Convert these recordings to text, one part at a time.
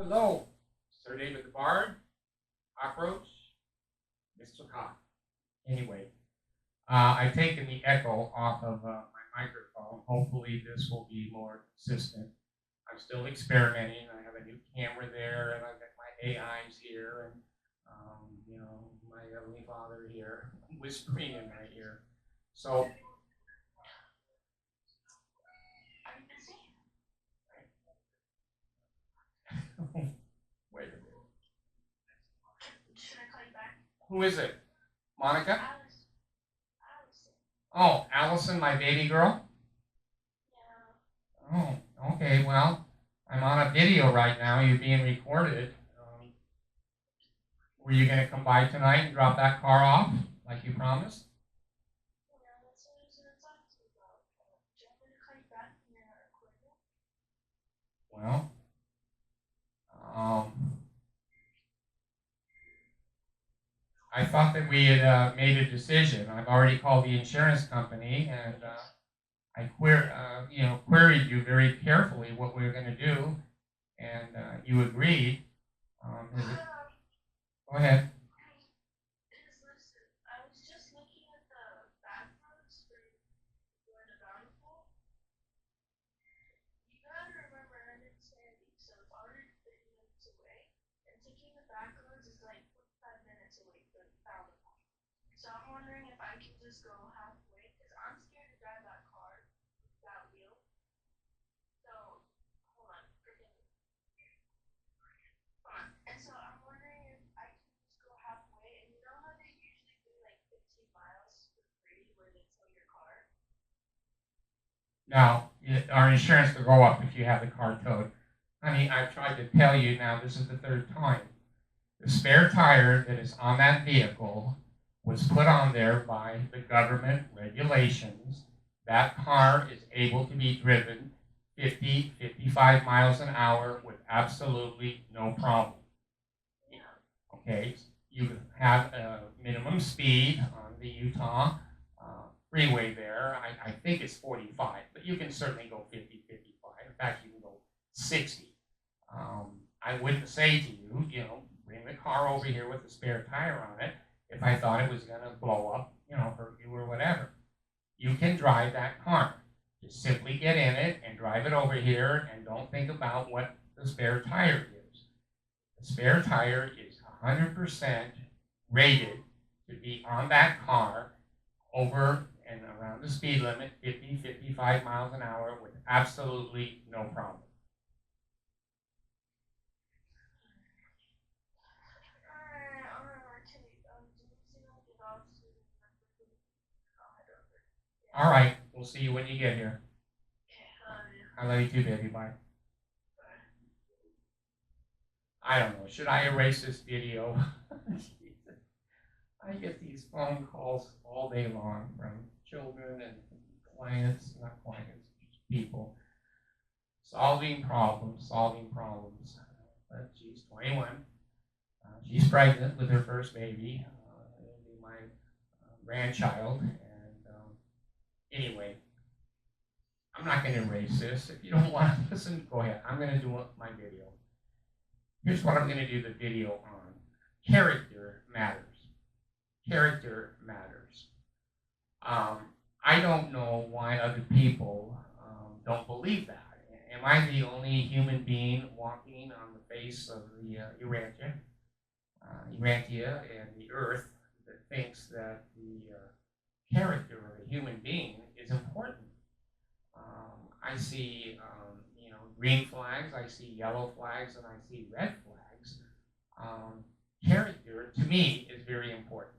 Hello, Sir David the Bard, Cockroach, Mr. Cock. Anyway, I've taken the echo off of my microphone. Hopefully this will be more consistent. I'm still experimenting. I have a new camera there, and I've got my AIs here, and my Heavenly Father here whispering in my ear. So wait a minute. Should I call you back? Who is it? Monica? Alice. Oh, Allison, my baby girl? Yeah. Oh, okay. Well, I'm on a video right now. You're being recorded. Were you going to come by tonight and drop that car off like you promised? Yeah, that's what I was going to talk to you about. Do you want me to call you back when you're not recording? Well, I thought that we had made a decision. I've already called the insurance company, and I queried you very carefully what we were going to do, and you agreed. Go ahead. Listen, I was just looking at the back roads for going to Bountiful. You gotta remember I'm in Sandy, so it's already 30 minutes away, and taking the back roads is like 45 minutes away from Bountiful. So I'm wondering if I can just go halfway, because I'm scared to drive that car without wheel. So, hold on, forgive me. Hold on. And so I'm wondering if I can just go halfway, and you know how they usually do like 15 miles for free where they tow your car? Now, our insurance will go up if you have the car towed. Honey, I've tried to tell you now, this is the third time. The spare tire that is on that vehicle was put on there by the government regulations. That car is able to be driven 50, 55 miles an hour with absolutely no problem. Okay, you have a minimum speed on the Utah freeway there. I think it's 45, but you can certainly go 50, 55. In fact, you can go 60. I wouldn't say to you, bring the car over here with a spare tire on it if I thought it was going to blow up, hurt you or whatever. You can drive that car. Just simply get in it and drive it over here, and don't think about what the spare tire is. The spare tire is 100% rated to be on that car over and around the speed limit, 50, 55 miles an hour with absolutely no problem. All right, we'll see you when you get here. I love you too, baby. Bye. I don't know. Should I erase this video? I get these phone calls all day long from children and clients, not clients, people, solving problems. But she's 21. She's pregnant with her first baby. It'll be my grandchild. And anyway, I'm not going to erase this. If you don't want to listen, go ahead. I'm going to do my video. Here's what I'm going to do the video on. Character matters. Character matters. I don't know why other people don't believe that. Am I the only human being walking on the face of the Urantia and the earth that thinks that the character of a human being is important? I see, green flags, I see yellow flags, and I see red flags. Character, to me, is very important.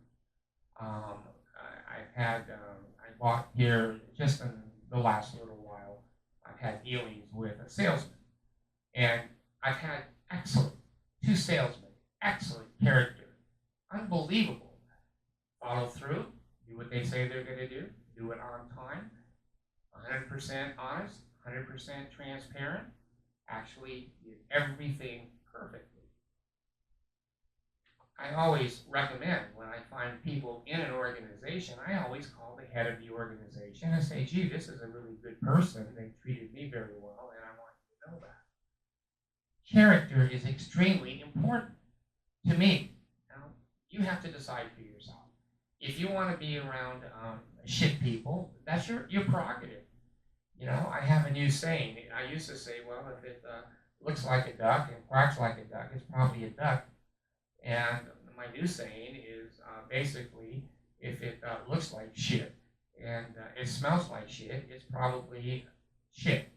I bought here just in the last little while, I've had dealings with a salesman. And I've had two salesmen, excellent character, unbelievable. Follow through, do what they say they're going to do it on time, 100% honest, 100% transparent, actually did everything perfectly. I always recommend when I find people in an organization, I always call the head of the organization and say, gee, this is a really good person. They treated me very well, and I want you to know that. Character is extremely important to me. Now, you have to decide for yourself. If you want to be around shit people, that's your prerogative. You know, I have a new saying. I used to say, well, if it looks like a duck and quacks like a duck, it's probably a duck. And my new saying is basically, if it looks like shit and it smells like shit, it's probably shit.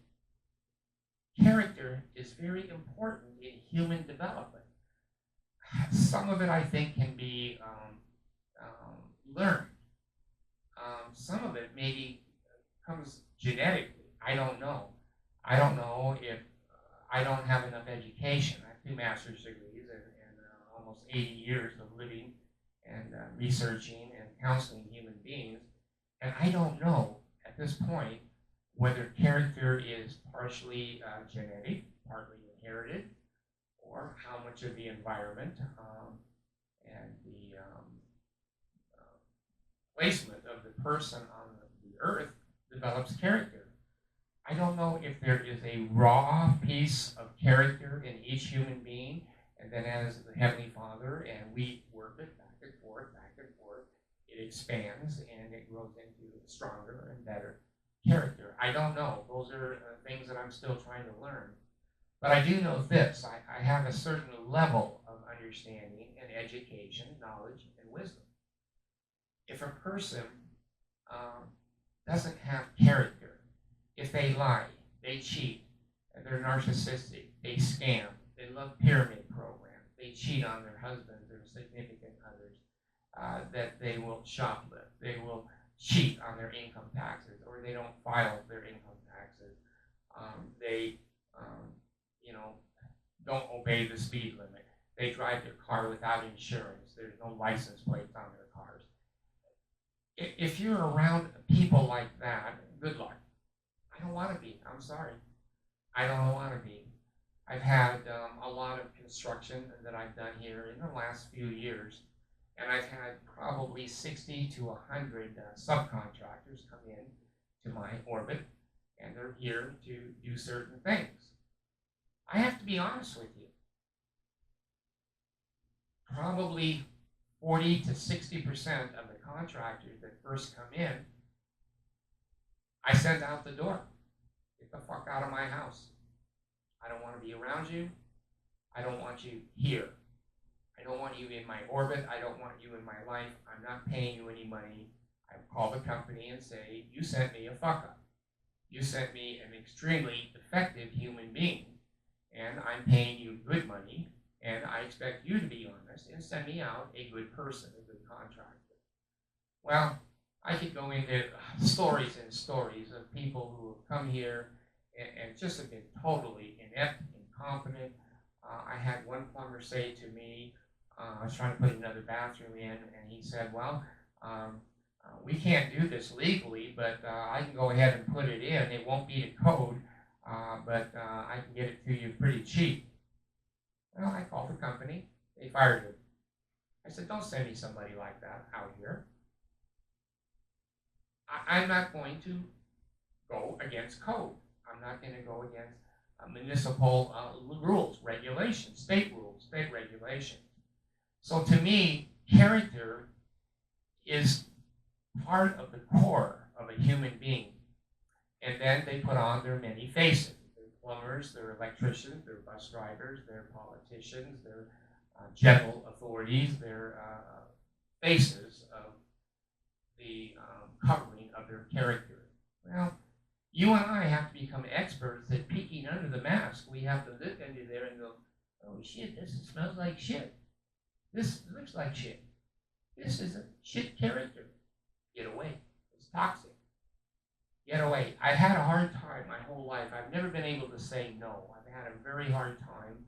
Character is very important in human development. Some of it, I think, can be learned. Some of it maybe comes genetically. I don't know. I don't know if I don't have enough education. I have 2 master's degrees and almost 80 years of living and researching and counseling human beings. And I don't know at this point whether character is partially genetic, partly inherited, or how much of the environment and the placement of the person on the earth develops character. I don't know if there is a raw piece of character in each human being, and then as the Heavenly Father, and we work it back and forth, it expands and it grows into stronger and better character. I don't know. Those are things that I'm still trying to learn. But I do know this. I have a certain level of understanding and education, knowledge, and wisdom. If a person doesn't have character, if they lie, they cheat, they're narcissistic, they scam, they love pyramid programs, they cheat on their husbands or significant others, that they will shoplift, they will cheat on their income taxes, or they don't file their income taxes, they, you know, don't obey the speed limit, they drive their car without insurance, there's no license plates on their cars. If you're around people like that, good luck. I don't want to be. I'm sorry. I don't want to be. I've had a lot of construction that I've done here in the last few years, and I've had probably 60 to 100 subcontractors come in to my orbit, and they're here to do certain things. I have to be honest with you. Probably 40 to 60% of the contractors that first come in, I send out the door. Get the fuck out of my house. I don't want to be around you. I don't want you here. I don't want you in my orbit. I don't want you in my life. I'm not paying you any money. I call the company and say, you sent me a fuck up. You sent me an extremely effective human being, and I'm paying you good money, and I expect you to be honest and send me out a good person, a good contractor. Well, I could go into stories and stories of people who have come here and just have been totally inept, incompetent. I had one plumber say to me, I was trying to put another bathroom in, and he said, well, we can't do this legally, but I can go ahead and put it in. It won't be a code, but I can get it to you pretty cheap. Well, I called the company. They fired him. I said, don't send me somebody like that out here. I'm not going to go against code. I'm not going to go against municipal rules, regulations, state regulations. So to me, character is part of the core of a human being. And then they put on their many faces. They're plumbers, they're electricians, they're bus drivers, they're politicians, they're general authorities, they're faces of the covering of their character. Well, you and I have to become experts at peeking under the mask. We have to look under there and go, oh shit, this smells like shit. This looks like shit. This is a shit character. Get away. It's toxic. Get away. I had a hard time my whole life. I've never been able to say no. I've had a very hard time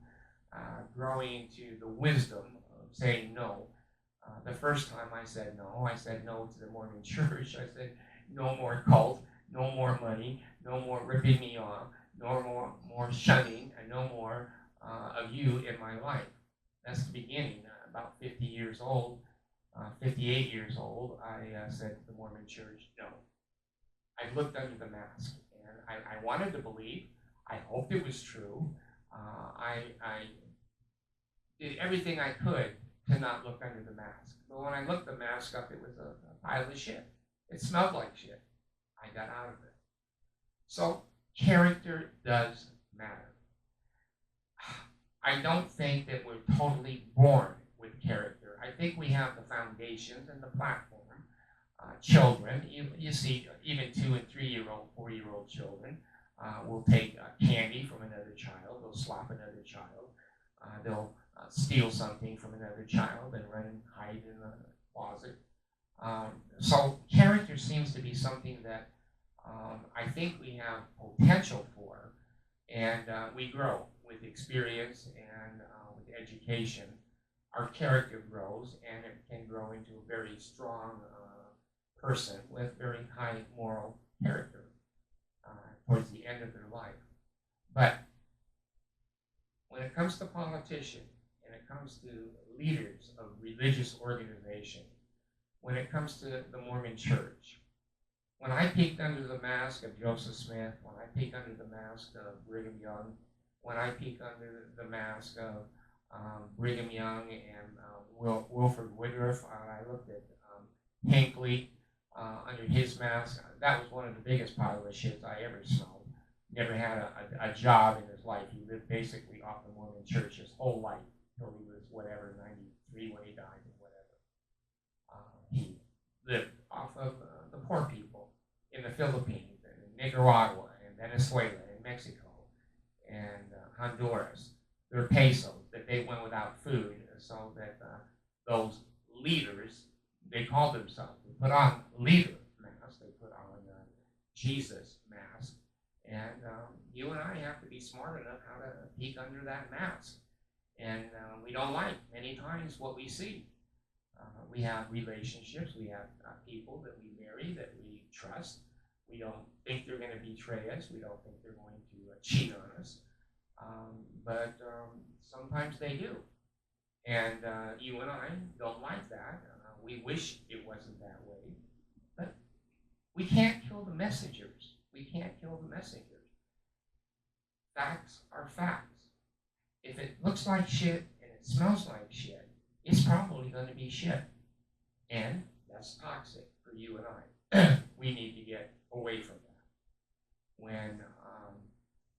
growing into the wisdom of saying no. The first time I said no to the Mormon church. I said, no more cult, no more money, no more ripping me off, no more shunning, and no more of you in my life. That's the beginning. About 50 years old, 58 years old, I said to the Mormon church, no. I looked under the mask, and I wanted to believe. I hoped it was true. I did everything I could to not look under the mask. But when I looked the mask up, it was a pile of shit. It smelled like shit. I got out of it. So character does matter. I don't think that we're totally born with character. I think we have the foundations and the platform. Children, you see, even 2 and 3-year-old, 4-year-old children will take candy from another child. They'll slap another child. They'll steal something from another child and run and hide in the closet. So character seems to be something that I think we have potential for, and we grow with experience and with education. Our character grows, and it can grow into a very strong person with very high moral character towards the end of their life. But when it comes to politicians, and it comes to leaders of religious organizations, when it comes to the Mormon church, when I peeked under the mask of Joseph Smith, when I peeked under the mask of Brigham Young, when I peeked under the mask of Brigham Young and Wilford Woodruff, I looked at Hinckley under his mask. That was one of the biggest pile of shits I ever smelled. Never had a job in his life. He lived basically off the Mormon church his whole life until he was whatever, 93 when he died or whatever. He lived off of the poor people in the Philippines and in Nicaragua and Venezuela and Mexico and Honduras. Their pesos that they went without food, so that those leaders, they called themselves, they put on leader mask, they put on Jesus mask, and you and I have to be smart enough how to peek under that mask. And we don't like many times what we see. We have relationships, we have people that we marry, that we trust. We don't think they're going to betray us. We don't think they're going to cheat on us. But sometimes they do. And you and I don't like that. We wish it wasn't that way. But we can't kill the messengers. We can't kill the messengers. Facts are facts. If it looks like shit and it smells like shit, it's probably going to be shit. And that's toxic for you and I. We need to get away from that. When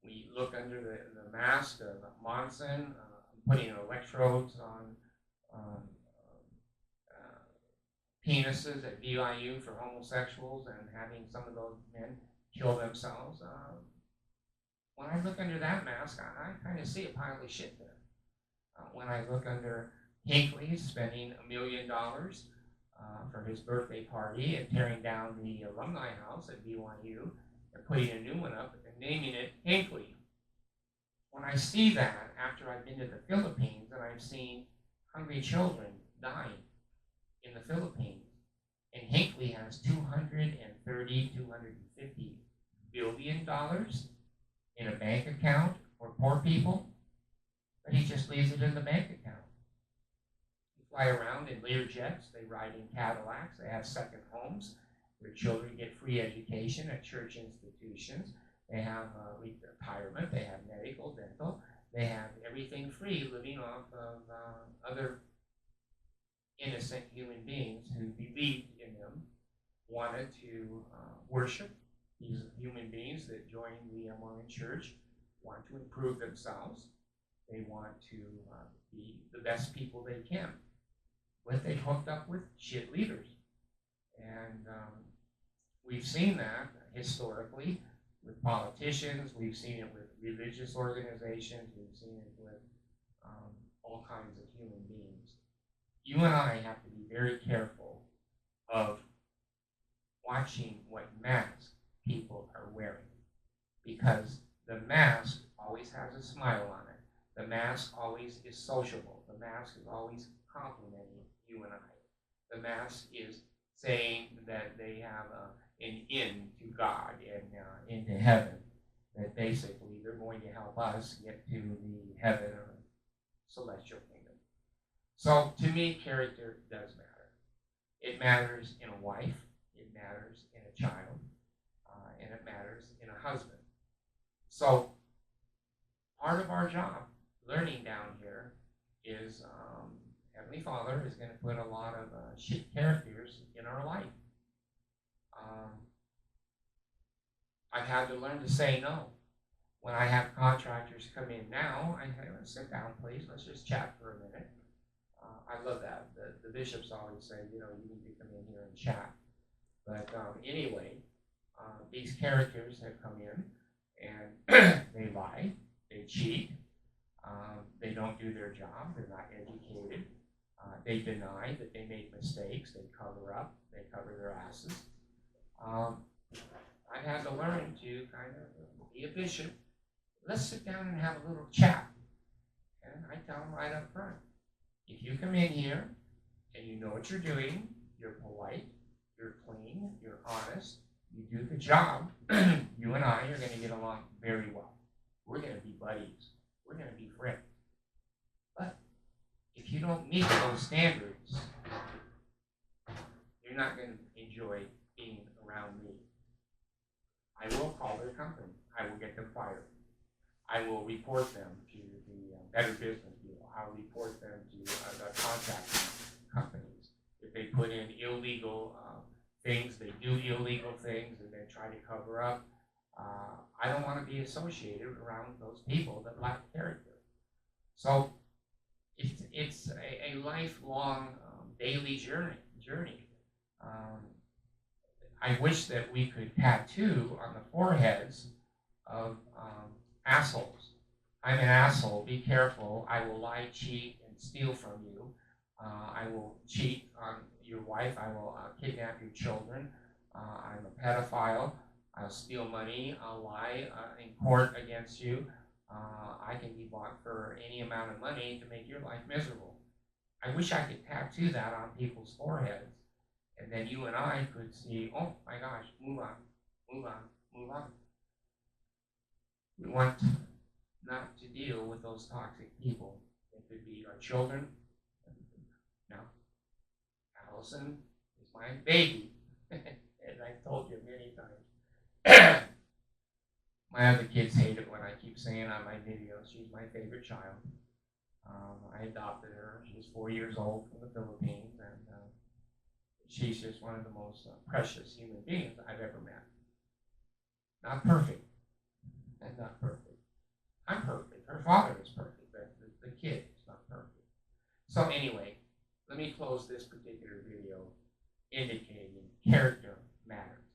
we look under the mask of Monson, putting electrodes on penises at BYU for homosexuals and having some of those men kill themselves. When I look under that mask, I kind of see a pile of shit there. When I look under Hinckley spending $1 million for his birthday party and tearing down the alumni house at BYU and putting a new one up and naming it Hinckley. When I see that after I've been to the Philippines and I've seen hungry children dying in the Philippines, and Hinckley has $250 billion in a bank account for poor people, but he just leaves it in the bank account. They fly around in Lear jets, they ride in Cadillacs, they have second homes, their children get free education at church institutions, they have retirement, they have medical, dental, they have everything free, living off of other innocent human beings who believed in them, wanted to worship. These human beings that join the Mormon church want to improve themselves. They want to be the best people they can. But they hooked up with shit leaders. And we've seen that historically with politicians. We've seen it with religious organizations. We've seen it with all kinds of human beings. You and I have to be very careful of watching what mask people are wearing, because the mask always has a smile on it. The mask always is sociable. The mask is always complimenting you and I. The mask is saying that they have an in to God and into heaven, that basically they're going to help us get to the heaven or celestial kingdom. So to me, character does matter. It matters in a wife, it matters in a child, and it matters in a husband. So part of our job, learning down here, is Heavenly Father is going to put a lot of shit characters in our life. Um, I've had to learn to say no. When I have contractors come in now, I say, let's sit down, please. Let's just chat for a minute. I love that. The bishops always say, you need to come in here and chat. But anyway, these characters have come in and they lie, they cheat, they don't do their job, they're not educated, they deny that they make mistakes, they cover up, they cover their asses. I've had to learn to kind of be a bishop. Let's sit down and have a little chat. And I tell them right up front, if you come in here and you know what you're doing, you're polite, you're clean, you're honest, you do the job, you and I are going to get along very well. We're going to be buddies. We're going to be friends. But if you don't meet those standards, you're not going to enjoy being around me. I will call their company. I will get them fired. I will report them to the Better Business Bureau. I'll report them to the contracting companies. If they put in illegal things, they do illegal things and then try to cover up. I don't want to be associated around those people that lack character. So it's a lifelong daily journey. I wish that we could tattoo on the foreheads of assholes. I'm an asshole. Be careful. I will lie, cheat, and steal from you. I will cheat on your wife. I will kidnap your children. I'm a pedophile. I'll steal money. I'll lie in court against you. I can be bought for any amount of money to make your life miserable. I wish I could tattoo that on people's foreheads. And then you and I could see, oh my gosh, move on, move on, move on. We want not to deal with those toxic people. It could be our children. Now, Allison is my baby, as I've told you many times. My other kids hate it when I keep saying on my videos, she's my favorite child. I adopted her. She was 4 years old from the Philippines, and she's just one of the most precious human beings I've ever met. Not perfect. And not perfect. I'm perfect. Her father is perfect, but the kid is not perfect. So anyway, let me close this particular video indicating character matters.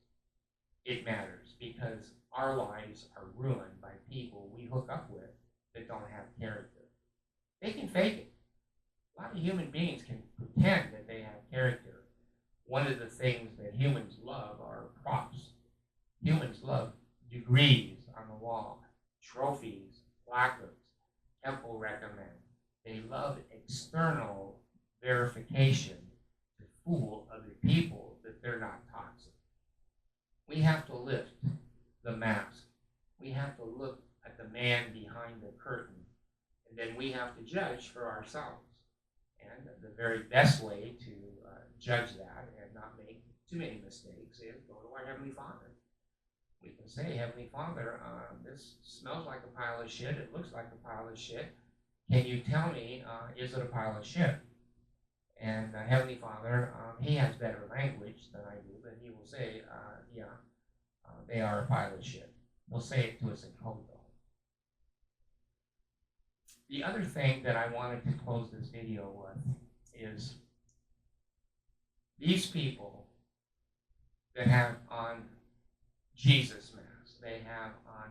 It matters because our lives are ruined by people we hook up with that don't have character. They can fake it. A lot of human beings can pretend that they have character. One of the things that humans love are props. Humans love degrees on the wall, trophies, placards, temple recommend. They love external verification to fool other people that they're not toxic. We have to lift the mask. We have to look at the man behind the curtain, and then we have to judge for ourselves. And the very best way to judge that and not make too many mistakes is go to our Heavenly Father. We can say, Heavenly Father, this smells like a pile of shit. It looks like a pile of shit. Can you tell me, is it a pile of shit? And Heavenly Father, he has better language than I do, but he will say, yeah, they are a pile of shit. He'll say it to us in code, though. The other thing that I wanted to close this video with is these people that have on Jesus masks, they have on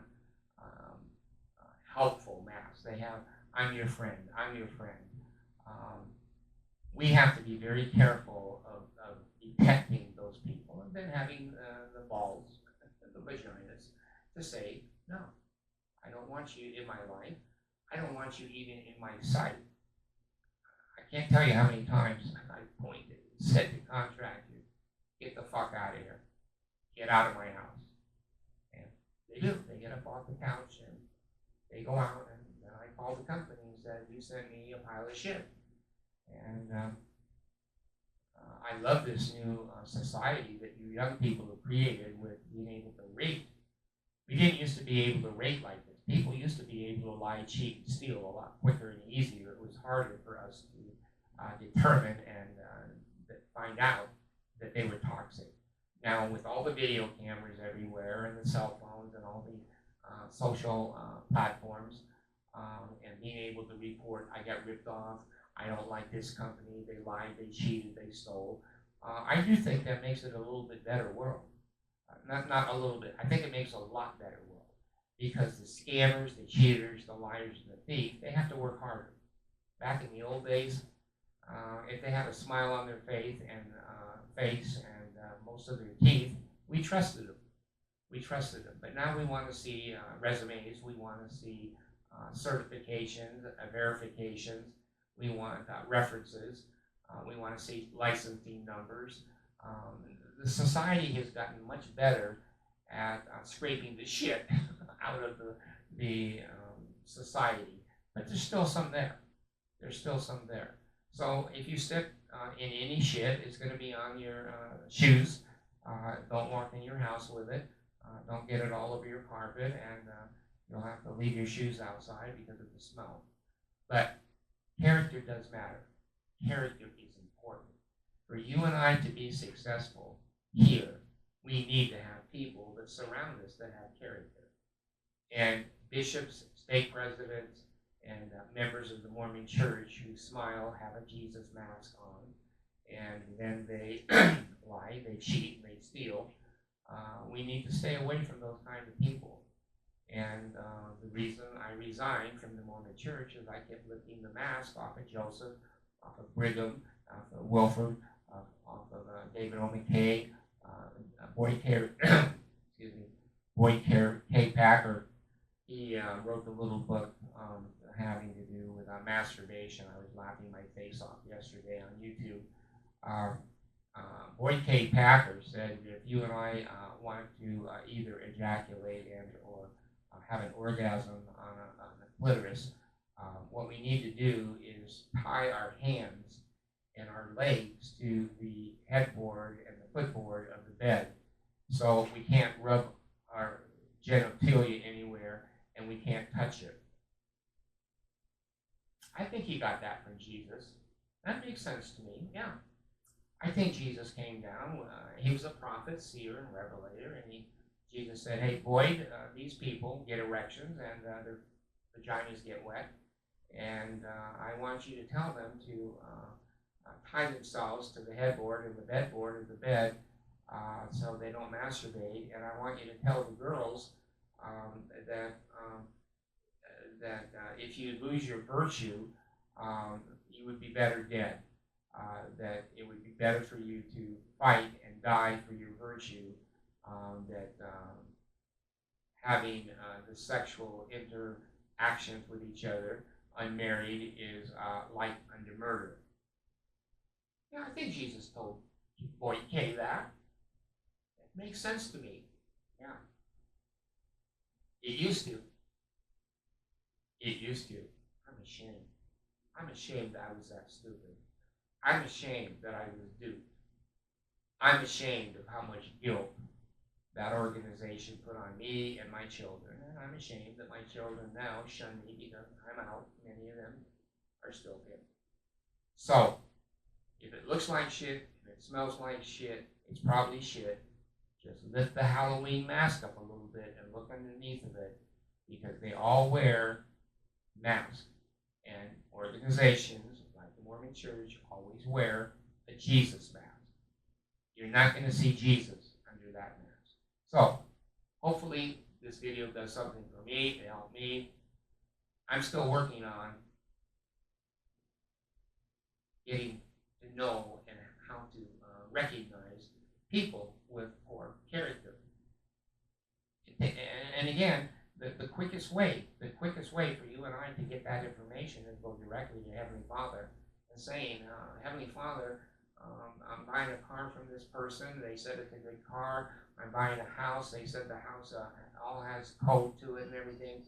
helpful masks, they have I'm your friend, I'm your friend. We have to be very careful of detecting those people and then having the balls, the vaginas, to say, no, I don't want you in my life. I don't want you even in my sight. I can't tell you how many times I pointed and said to contractors, get the fuck out of here. Get out of my house. And they do. They get up off the couch and they go out, and then I called the company and said, you sent me a pile of shit. And I love this new society that you young people have created with being able to rate. We didn't used to be able to rate like this. people used to be able to lie, cheat, and steal a lot quicker and easier. It was harder for us to determine and find out that they were toxic. Now, with all the video cameras everywhere and the cell phones and all the social platforms, and being able to report, I got ripped off, I don't like this company, they lied, they cheated, they stole. I do think that makes it a little bit better world. Not a little bit. I think it makes a lot better world because the scammers, the cheaters, the liars, and the thief, they have to work harder. Back in the old days, if they had a smile on their face and most of their teeth, we trusted them. We trusted them. But now we want to see resumes. We want to see certifications, verifications. We want references. We want to see licensing numbers. The society has gotten much better at scraping the shit out of the society, but there's still some there. There's still some there. So if you step in any shit, it's going to be on your shoes. Don't walk in your house with it. Don't get it all over your carpet, and you'll have to leave your shoes outside because of the smell. But character does matter. Character is important. For you and I to be successful here, we need to have people that surround us that have character. And bishops, stake presidents, and members of the Mormon church who smile, have a Jesus mask on, and then they lie, they cheat, they steal. We need to stay away from those kinds of people. And the reason I resigned from the Mormon church is I kept lifting the mask off of Joseph, off of Brigham, off of Wilford, off of David O. McKay, Boyd K. Packer. He wrote the little book having to do with masturbation. I was laughing my face off yesterday on YouTube. Boyd K. Packer said if you and I want to either ejaculate and or have an orgasm on a clitoris, what we need to do is tie our hands and our legs to the headboard and the footboard of the bed, so we can't rub our genitalia anywhere and we can't touch it. I think he got that from Jesus. That makes sense to me, yeah. I think Jesus came down. He was a prophet, seer, and revelator, and Jesus said, hey, Boyd, these people get erections and their vaginas get wet, and I want you to tell them to tie themselves to the headboard and the bedboard of the bed so they don't masturbate, and I want you to tell the girls that if you lose your virtue, you would be better dead. That it would be better for you to fight and die for your virtue, that having the sexual interactions with each other unmarried is like unto murder. Yeah, I think Jesus told Boyd K. that. It makes sense to me. Yeah. It used to. It used to. I'm ashamed. I'm ashamed that I was that stupid. I'm ashamed that I was duped. I'm ashamed of how much guilt that organization put on me and my children. And I'm ashamed that my children now shun me because I'm out. Many of them are still in. So, if it looks like shit, if it smells like shit, it's probably shit. Just lift the Halloween mask up a little bit and look underneath of it, because they all wear masks. And organizations like the Mormon Church always wear a Jesus mask. You're not going to see Jesus under that mask. So, hopefully this video does something for me, to help me. I'm still working on getting to know and how to recognize people with poor character. And again, the quickest way for you and I to get that information is go directly to Heavenly Father and saying, Heavenly Father, I'm buying a car from this person. They said it's a good car. I'm buying a house. They said the house all has code to it and everything.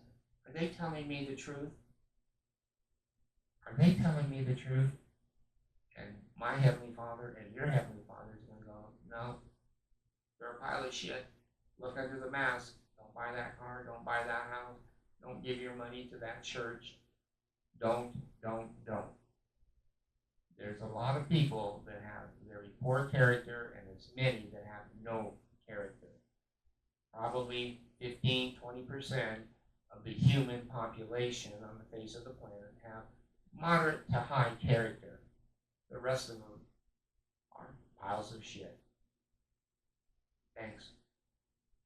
Are they telling me the truth? Are they telling me the truth? And my Heavenly Father and your Heavenly Father is going to go, no, you're a pile of shit. Look under the mask. Don't buy that car. Don't buy that house. Don't give your money to that church. Don't. There's a lot of people that have very poor character, and there's many that have no character. Probably 15-20% of the human population on the face of the planet have moderate to high character. The rest of them are piles of shit. Thanks.